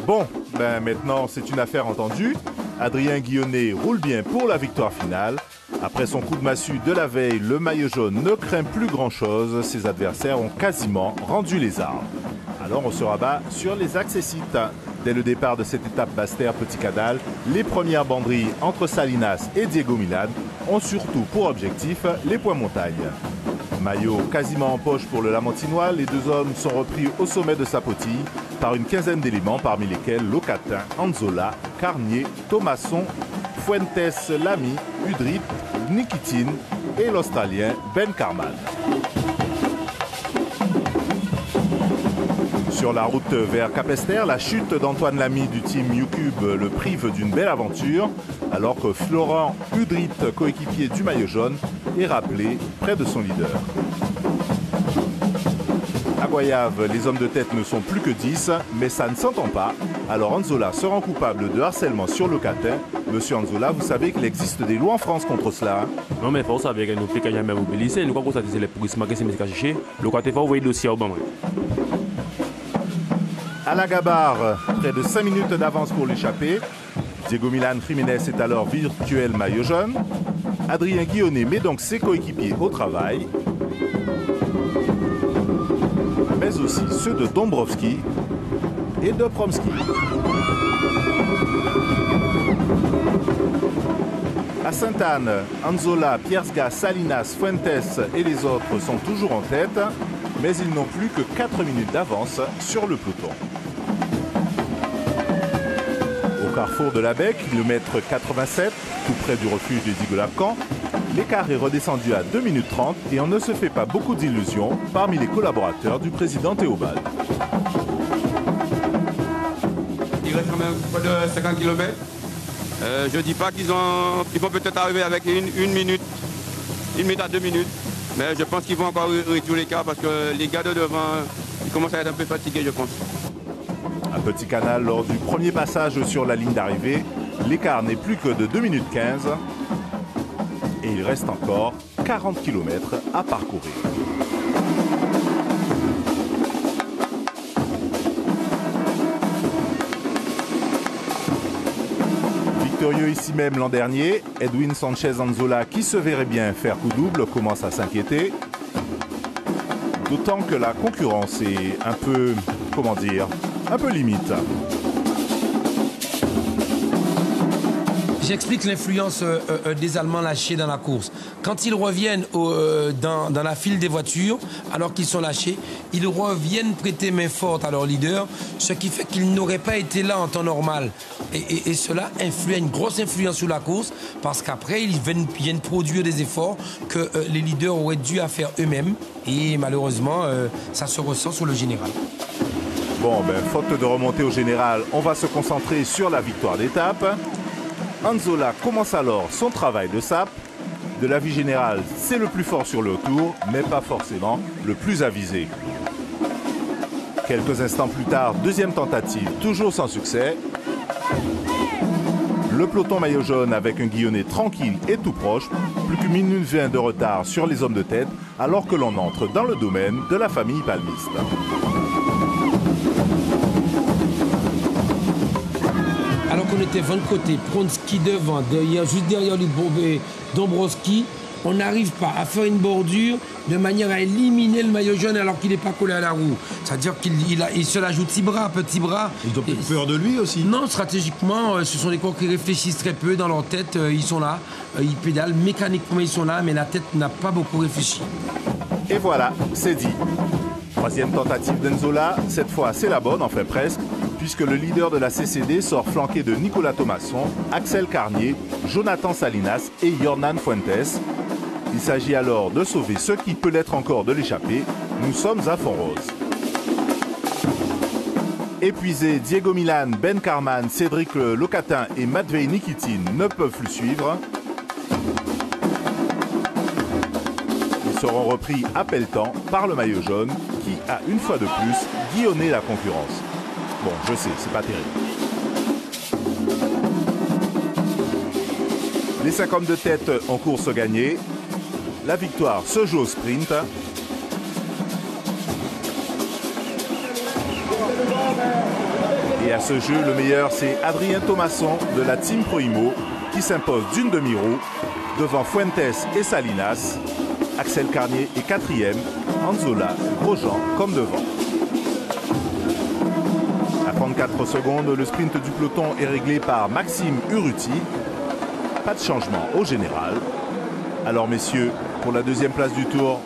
Bon, ben maintenant c'est une affaire entendue. Adrien Guillonnet roule bien pour la victoire finale. Après son coup de massue de la veille, le maillot jaune ne craint plus grand-chose. Ses adversaires ont quasiment rendu les armes. Alors on se rabat sur les accessites. Dès le départ de cette étape Basse-Terre-Petit Canal, les premières banderilles entre Salinas et Diego Milan ont surtout pour objectif les points montagne. Maillot quasiment en poche pour le Lamantinois, les deux hommes sont repris au sommet de sa potille par une quinzaine d'éléments parmi lesquels Locatin, Anzola, Carnier, Thomasson, Fuentes, Lamy, Udrit, Nikitin et l'Australien Ben Carman. Sur la route vers Capesterre, la chute d'Antoine Lamy du team YouCube le prive d'une belle aventure, alors que Florent Udrit, coéquipier du maillot jaune, est rappelé près de son leader. À Goyave, les hommes de tête ne sont plus que 10, mais ça ne s'entend pas. Alors Anzola se rend coupable de harcèlement sur Locatin. Monsieur Anzola, vous savez qu'il existe des lois en France contre cela, hein? Non, mais pour ça, avec nous, peut jamais vous blesser. Nous, comme ça, c'est les polices marquées, c'est mes cachés. Locatin va envoyer le dossier au Bamré. À la Gabarre, près de 5 minutes d'avance pour l'échapper. Diego Milan Jiménez est alors virtuel maillot jaune. Adrien Guillonnet met donc ses coéquipiers au travail, mais aussi ceux de Dombrovski et de Promski. À Sainte-Anne, Anzola, Piersga, Salinas, Fuentes et les autres sont toujours en tête, mais ils n'ont plus que 4 minutes d'avance sur le peloton. Au carrefour de la Bec, kilomètre 87, tout près du refuge des Igolapcan, l'écart est redescendu à 2 minutes 30 et on ne se fait pas beaucoup d'illusions parmi les collaborateurs du président Théobald. Il reste quand même près de 50 km. Je ne dis pas qu'ils vont peut-être arriver avec une minute à 2 minutes. Mais je pense qu'ils vont encore réduire l'écart parce que les gars de devant, ils commencent à être un peu fatigués, je pense. À Petit Canal, lors du premier passage sur la ligne d'arrivée, l'écart n'est plus que de 2 minutes 15 et il reste encore 40 km à parcourir. Victorieux ici même l'an dernier, Edwin Sanchez Anzola, qui se verrait bien faire coup double, commence à s'inquiéter. D'autant que la concurrence est un peu, un peu limite. J'explique l'influence des Allemands lâchés dans la course. Quand ils reviennent dans la file des voitures, alors qu'ils sont lâchés, ils reviennent prêter main forte à leur leader, ce qui fait qu'ils n'auraient pas été là en temps normal. Et cela a une grosse influence sur la course, parce qu'après, ils viennent produire des efforts que les leaders auraient dû faire eux-mêmes. Et malheureusement, ça se ressent sur le général. Bon, faute de remonter au général, on va se concentrer sur la victoire d'étape. Anzola commence alors son travail de sape. De la vie générale, c'est le plus fort sur le tour, mais pas forcément le plus avisé. Quelques instants plus tard, deuxième tentative, toujours sans succès. Le peloton maillot jaune avec un Guillonnet tranquille et tout proche, plus qu'une minute 20 de retard sur les hommes de tête, alors que l'on entre dans le domaine de la famille palmiste. Alors qu'on était 20 côtés, Promski devant, juste derrière lui, Dombrovski, on n'arrive pas à faire une bordure de manière à éliminer le maillot jaune alors qu'il n'est pas collé à la roue. C'est-à-dire qu'il se la joue petit bras. Ils ont peut-être peur de lui aussi. Non, stratégiquement, ce sont des coureurs qui réfléchissent très peu dans leur tête. Ils sont là, ils pédalent, mécaniquement ils sont là, mais la tête n'a pas beaucoup réfléchi. Et voilà, c'est dit. Troisième tentative d'Anzola, cette fois c'est la bonne, enfin presque, puisque le leader de la CCD sort flanqué de Nicolas Thomasson, Axel Carnier, Jonathan Salinas et Jornan Fuentes. Il s'agit alors de sauver ce qui peut l'être encore de l'échappée. Nous sommes à Font-Rose. Épuisés, Diego Milan, Ben Carman, Cédric Locatin et Matvei Nikitin ne peuvent plus suivre. Ils seront repris à pelletant par le maillot jaune qui a une fois de plus guillonné la concurrence. Bon, je sais, c'est pas terrible. Les 5 hommes de tête en course gagnée. La victoire se joue au sprint. Et Et à ce jeu, le meilleur, c'est Adrien Thomasson de la Team Proimo qui s'impose d'une demi-roue devant Fuentes et Salinas. Axel Carnier est 4e, Anzola, Grosjean comme devant. À 34 secondes, le sprint du peloton est réglé par Maxime Urruti. Pas de changement au général. Alors messieurs, pour la deuxième place du tour,